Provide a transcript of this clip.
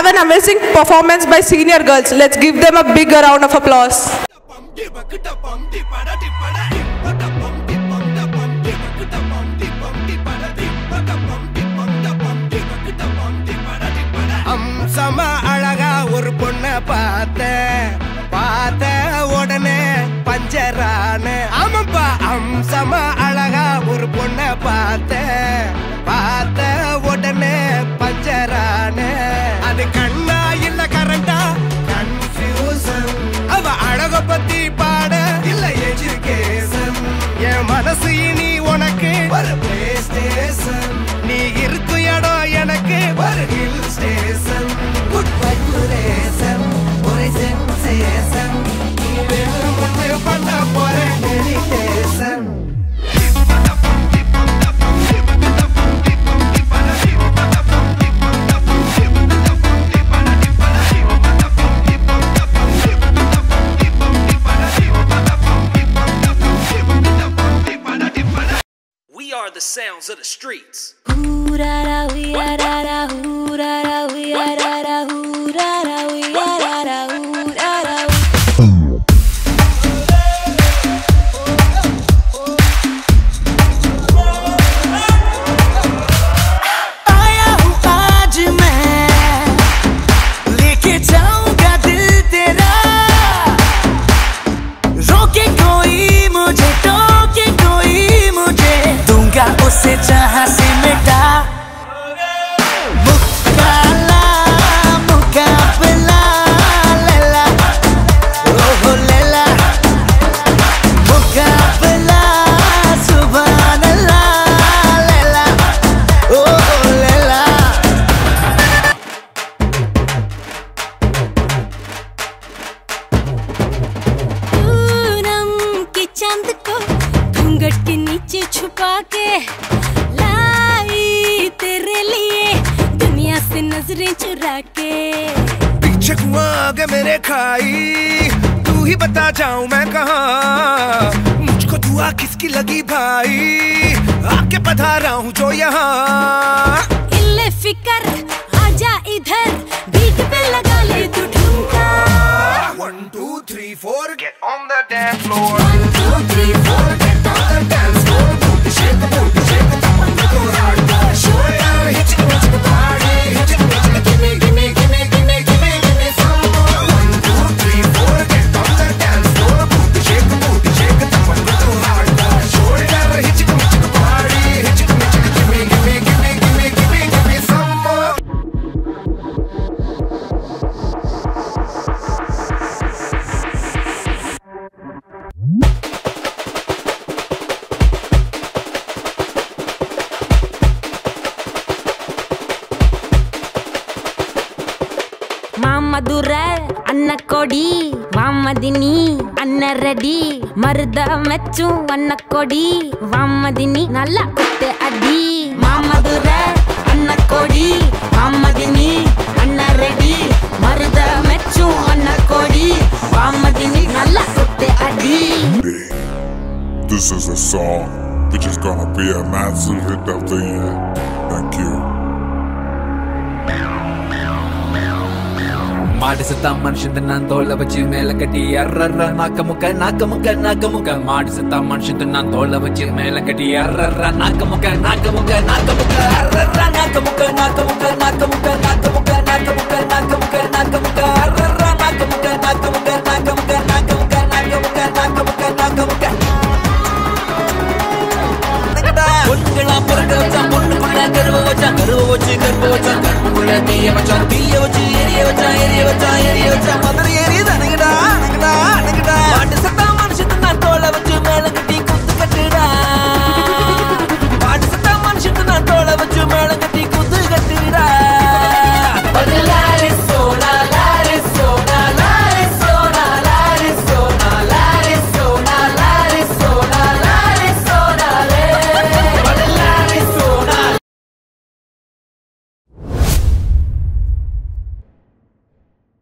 have an amazing performance by senior girls. Let's give them a big round of applause. அம்சமா அழகா ஒரு பொண்ண பார்த்த உடனே பஞ்சரான ஆமாப்பா அம்சமா அழகா ஒரு பொண்ண பார்த்த உடனே பஞ்சரான அது கண்ணா இல்ல கரண்டா கன்ஃபியூசன் அவ அழக பத்தி பாட இல்ல எஜுகேஷன் என் மனசு இனி உனக்கு ஒரு பிளே ஸ்டேஷன் நீ இருக்கு இடம் எனக்கு ஒரு ஹில் ஸ்டேஷன் குட் வைப்ரேஷன் ஒரு சென்சேஷன் நீ வேணும் முன்னே பண்ண போற dedication We are the sounds of the streets. उसे जहां से मिटा मुकाबला लैला ओहो लैला मुकाबला सुभान अल्लाह लैला ओहो लैला पूनम की चांद को घूंघट के नीचे छुपा के लाई तेरे लिए दुनिया से नजरें चुरा के पीछे कुआं आगे मेरे खाई तू ही बता जाऊं मैं कहाँ मुझको दुआ किसकी लगी भाई आके पधारा हूँ जो यहाँ इल्ले फिकर आजा इधर बीट पे लगा ले तू ठुमका 1 2 3 4 get on the dance floor 1 2 3 4 get on the dance floor shake the hardcore shoulder hit the party hit it give me some more 1 2 3 4 get on the dance floor shake the hardcore shoulder hit the party hit it give me some more ಮಧುರ ಅನ್ನ ಕೊಡಿ ವಾಮದಿನಿ ಅನ್ನ ready ಮರುದ ಮೆಚ್ಚು ಅನ್ನ ಕೊಡಿ ವಾಮದಿನಿ ನಲ್ಲ ಕುತ್ತೆ ಅಡಿ ಮಧುರ ಅನ್ನ ಕೊಡಿ ವಾಮದಿನಿ ಅನ್ನ ready ಮರುದ ಮೆಚ್ಚು ಅನ್ನ ಕೊಡಿ ವಾಮದಿನಿ ನಲ್ಲ ಕುತ್ತೆ ಅಡಿ. This is a song which is gonna be a massive hit of the year. Thank you. மாடு செத்தா மனுஷன் நான் தோலை வச்சு மேல கட்டி அர்ற நாக்க முக்க மாடு செத்தா மனுஷன் நான் தோலை வச்சு மேல கட்டி அர்ற நாக்க முக்க அர்ற நாக்க முக்க அர்ற நாக்க முக்க பொண்ணுங்களா பிறக்க வச்சா பொண்ணுக்குள்ள கருவ வச்சா கருப்புக்குள்ள தீய வச்சு எரிய வச்சா மதுரை ஏறி தனங்கடா மாட்டு சத்தம்